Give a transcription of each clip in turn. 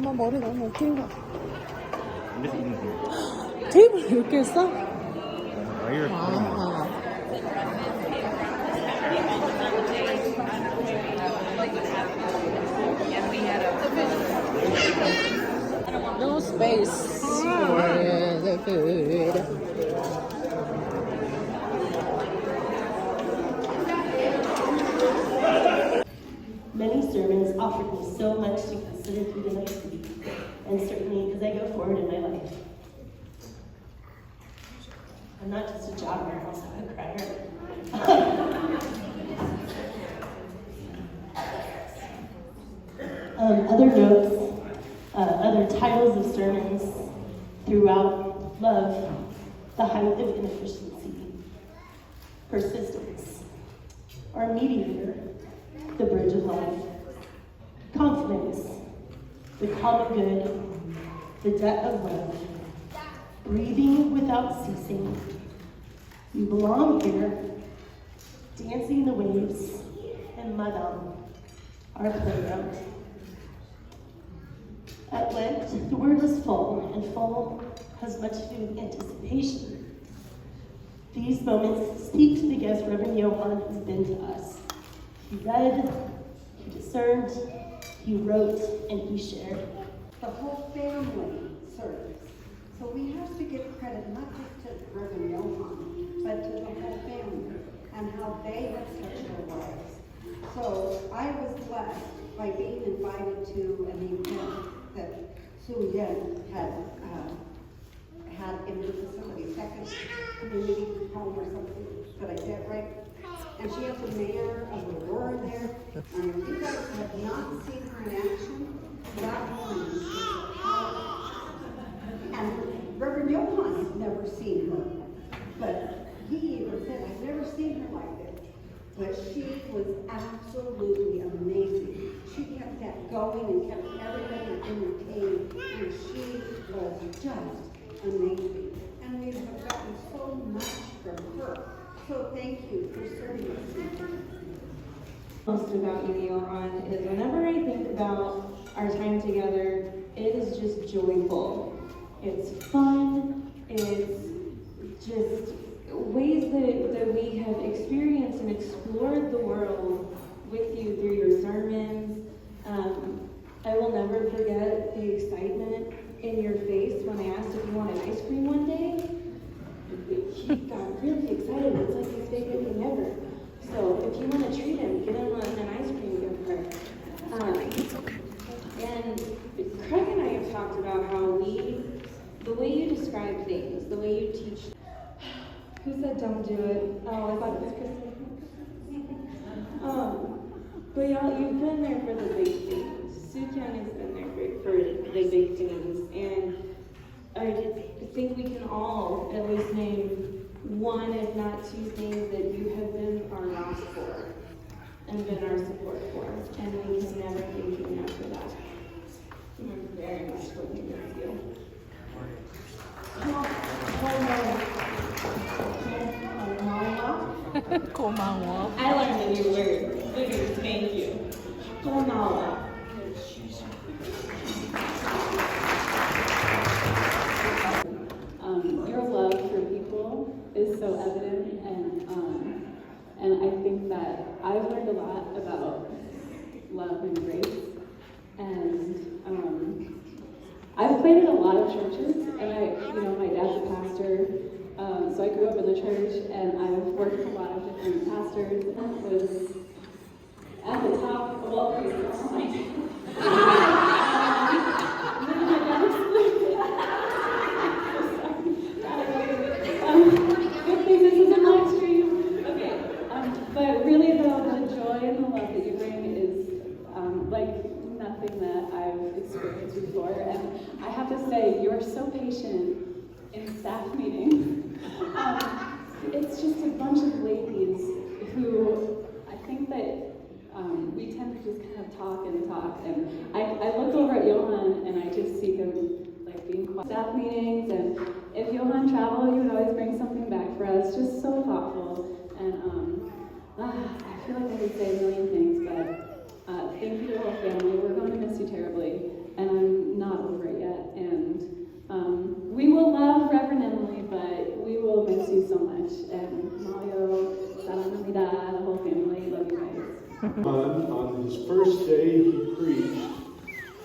엄마 머리 너무 웃긴 거 같아. 이래서 있는 거. 테이블 이렇게 했어? 와이를 아. No space for the food. Many sermons offered me so much to consider through the next week, and certainly as I go forward in my life. I'm not just a jogger, I'm also a crier. Other notes, other titles of sermons throughout: love, the height of inefficiency; persistence, our mediator, the bridge of life; confidence, the common good, the debt of love; breathing without ceasing; you belong here; dancing the waves; and Madame, our playground. At Lent, the word was full, and full has much to do with anticipation. These moments speak to the guest Reverend Johann has been to us. He read, he discerned, he wrote, and he shared. The whole family serves. So we have to give credit not just to Reverend Johann, but to the whole family and how they have touched our lives. So I was blessed by being invited to an event that Sue Yen had in the facility, second community home or something. Did I say it right? And she has the mayor of Aurora there. And if you guys have not seen her in action, that woman is powerful. And Reverend Johann has never seen her. But he even said, I've never seen her like this. But she was absolutely amazing. She kept that going and kept everybody entertained. And she was just amazing. And we have gotten so much from her. So thank you for serving us. Most about you, Johann, is whenever I think about our time together, it is just joyful. It's fun. It's just ways that we have experienced and explored the world with you through your sermons. I will never forget the excitement in your face when I asked if you wanted ice cream one day. He got really excited. It's like his favorite thing ever. So if you want to treat him, get him an ice cream gift card. And Craig and I have talked about how the way you describe things, the way you teach. Who said don't do it? Oh, I thought it was Kristen. But y'all, you've been there for the big things. Soo-Kyung has been there for the big things. And I just think we can all at least name one, if not two things that you have been our rock for and been our support for. And we can never thank you enough for that. We're very much looking at you. 고마워. I learned a new word. Thank you. 고마워. Your love for people is so evident, and I think that I've learned a lot about love and grace. And I've played in a lot of churches, and my dad's a pastor, so I grew up in the church, and I've worked with a lot of different pastors, and I was at the top of all things. Good thing this isn't live stream. Okay, but really though, the joy and the love that you bring is like nothing that I've experienced before. And I have to say, you're so patient in staff meetings. It's just a bunch of ladies who I think that we tend to just kind of talk. And I look over at Johann and I just see him like being quiet. Staff meetings, and if Johann traveled, he would always bring something back for us. Just so thoughtful. And I feel like I could say a million things, but thank you to the whole family. We're going to miss you terribly. And I'm not On his first day he preached,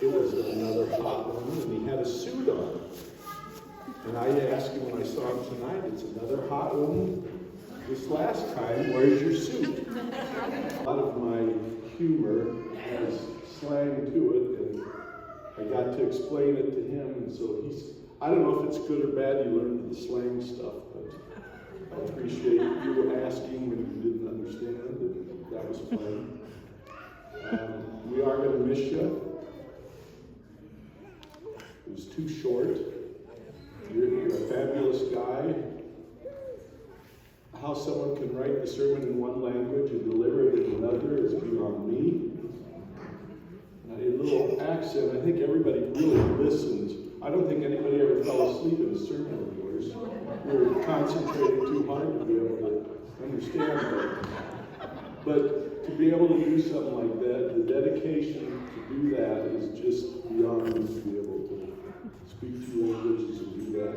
it was another hot one, and he had a suit on. And I asked him when I saw him tonight, it's another hot one. This last time, where's your suit? A lot of my humor has slang to it, and I got to explain it to him, and so I don't know if it's good or bad he learned the slang stuff, but I appreciate you asking when you didn't understand, and that was fun. We are going to miss you. It was too short. You're a fabulous guy. How someone can write the sermon in one language and deliver it in another is beyond me. A little accent, I think everybody really listens. I don't think anybody ever fell asleep in a sermon of yours. We were concentrating too hard to be able to understand it. But to be able to do something like that, the dedication to do that is just beyond me to be able to speak two languages and do that.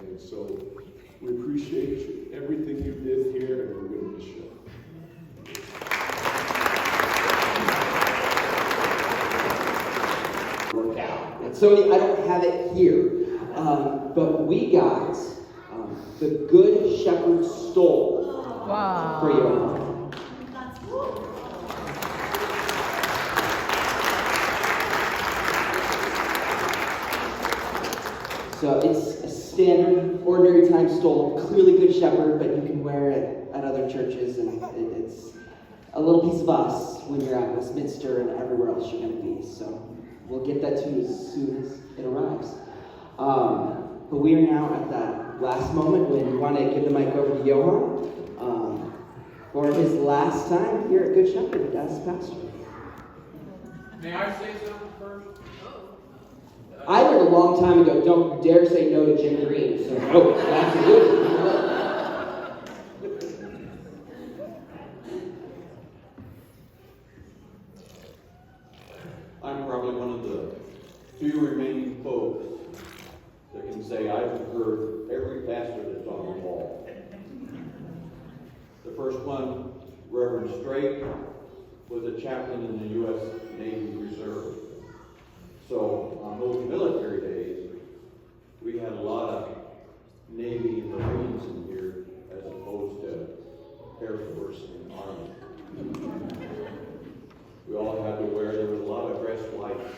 And so we appreciate everything you did here, and we're going to miss you. Work out. And so I don't have it here, but we got the Good Shepherd stole for you. So it's a standard, ordinary time stole, clearly Good Shepherd, but you can wear it at other churches, and it's a little piece of us when you're at Westminster and everywhere else you're going to be. So we'll get that to you as soon as it arrives. But we are now at that last moment when we want to give the mic over to Johan for his last time here at Good Shepherd as pastor. May I say something first? I learned a long time ago, don't dare say no to Jim Green. So, no, absolutely. I'm probably one of the few remaining folks that can say I've heard every pastor that's on the wall. The first one, Reverend Strait, was a chaplain in the U.S. Navy Reserve. So on those military days, we had a lot of Navy and Marines in here as opposed to Air Force and Army. We all had to wear, there was a lot of dress lights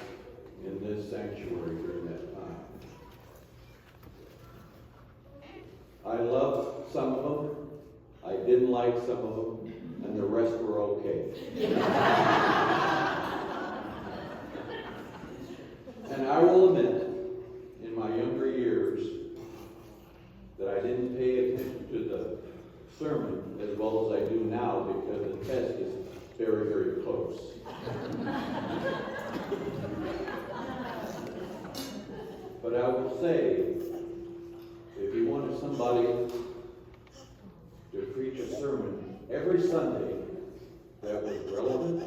in this sanctuary during that time. I loved some of them, I didn't like some of them, and the rest were okay. And I will admit, in my younger years, that I didn't pay attention to the sermon as well as I do now because the test is very, very close. But I would say, if you wanted somebody to preach a sermon every Sunday that was relevant,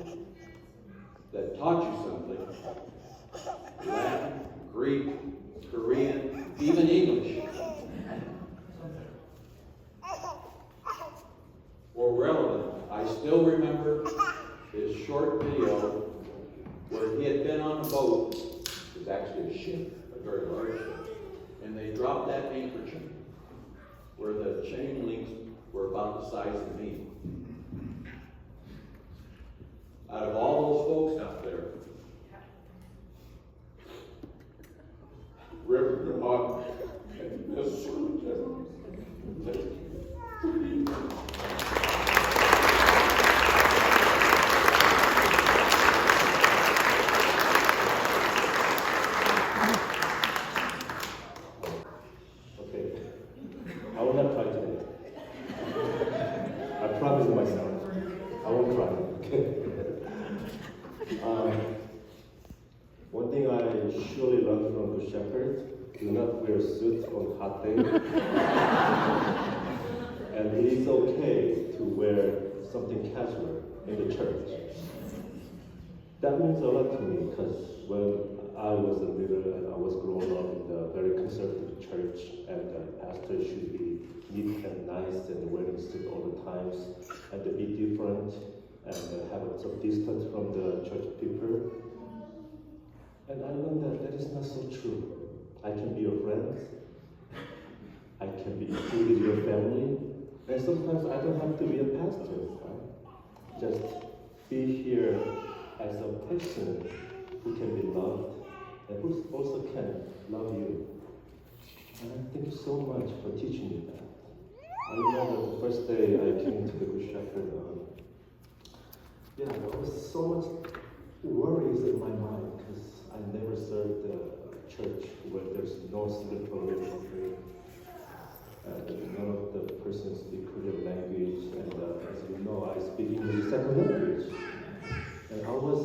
that taught you something, Latin, Greek, Korean, even English, or relevant. I still remember his short video where he had been on a boat. It was actually a ship, a very large ship, and they dropped that anchor chain where the chain links were about the size of me. Out of all those folks out there, Reverend Bob and Miss Okay, I will not cry today. I promise myself, I won't cry. One thing I surely learned from the shepherd: do not wear suits on hot days. And it is okay to wear something casual in the church. That means a lot to me because when I was a little and I was growing up in a very conservative church, and the pastor should be neat and nice and wearing suit all the times and be different and have a lots of distance from the church people. And I learned that that is not so true. I can be your friend. I can be included in your family. And sometimes I don't have to be a pastor. Right? Just be here as a person who can be loved and who also can love you. And thank you so much for teaching me that. I remember the first day I came to the Good Shepherd. There was so much worries in my mind because I never served a church where there's no spiritual relationship. None of the persons speak Korean language, and as you know, I speak English second language. And I was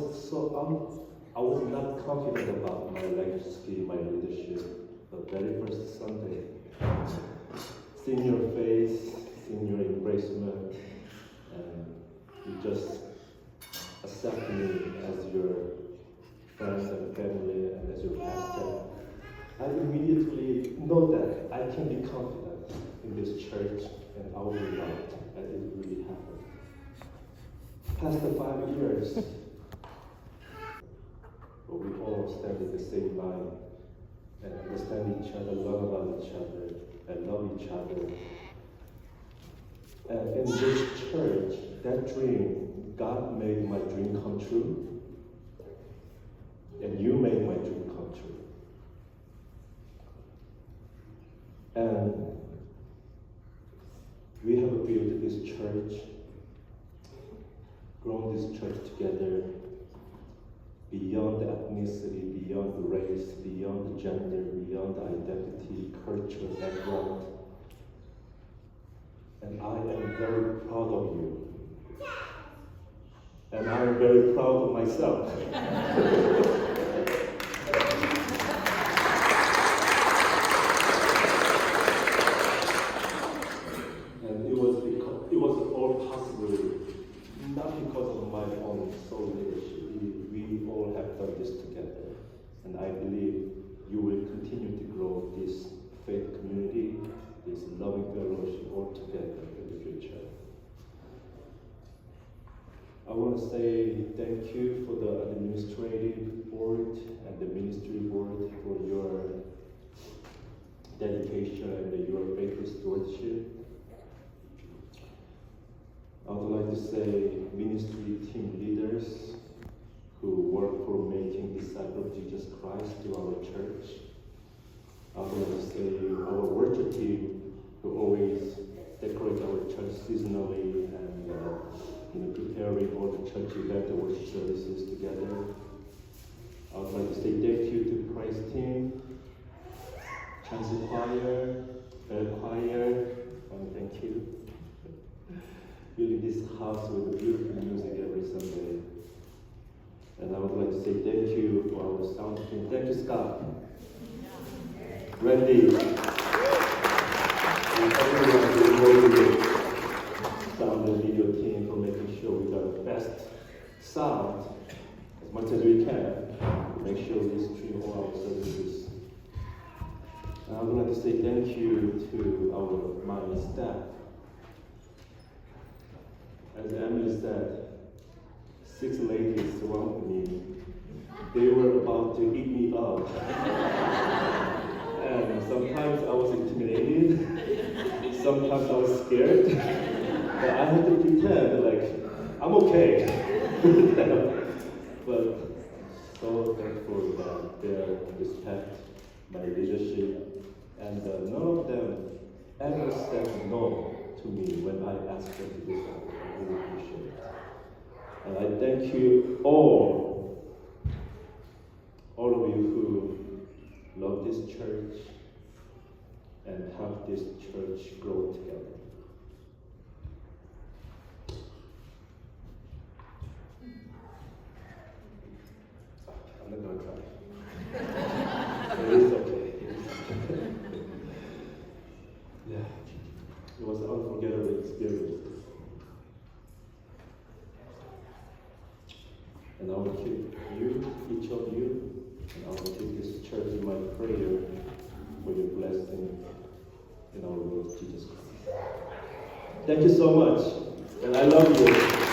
not confident about my language skill, my leadership. The very first Sunday, seeing your face, seeing your embracement, and you just accept me as your friend and family and as your pastor, I immediately know that I can be confident in this church and I will be loved, and it really happened. Past the 5 years, but we all stand in the same line and understand each other, learn about each other, and love each other. And in this church, that dream, God made my dream come true, and you made my dream come true. And we have built this church, grown this church together, beyond the ethnicity, beyond the race, beyond the gender, beyond the identity, culture, background. And I am very proud of you. And I am very proud of myself. And it was all possible, not because of my own soul leadership. We all have done this together. And I believe you will continue to grow this faith community, this loving fellowship all together in the future. I want to say thank you for the administrative board and the ministry board for your dedication and your faithful stewardship. I would like to say ministry team leaders who work for making disciples of Jesus Christ to our church. I would like to say our worship team who always decorate our church seasonally and preparing all the church event, the worship services together. I would like to say thank you to praise team, chancel choir, bell choir, and thank you. Filling this house with beautiful music every Sunday. And I would like to say thank you for our sound team. Thank you, Scott. Randy. And everyone who worked with sound and video team for making sure we got the best sound as much as we can to make sure we stream all our services. And I would like to say thank you to our mining staff. As Emily said, 6 ladies surrounded me. They were about to eat me up. And sometimes I was intimidated, sometimes I was scared, but I had to pretend like I'm okay. But so thankful that they respect my leadership, and none of them ever said no to me when I asked them to do something. I really appreciate it. And I thank you all of you who love this church and help this church grow together. I'm not gonna cry. It's okay. Yeah, it was an unforgettable experience. And I will keep you, each of you, and I will keep this church in my prayer for your blessing in our Lord Jesus Christ. Thank you so much, and I love you.